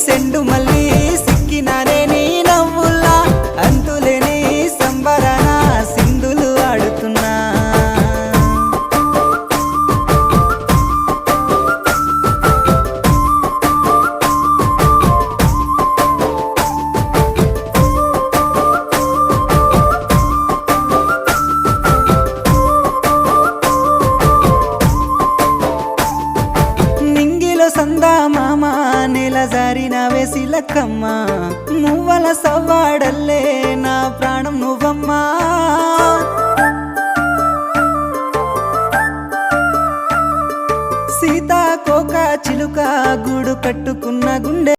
సెండు మళ్ళీ సిక్కినానే నీ నవ్వుల్లా అంతులేని సంబరాన సింధులు ఆడుతున్నా సందా మామ నెల జారిన వేసిలక్కమ్మ మువ్వల సవ్వాడల్లే నా ప్రాణం నువ్వమ్మా సీతాకోక చిలుక గూడు కట్టుకున్న గుండె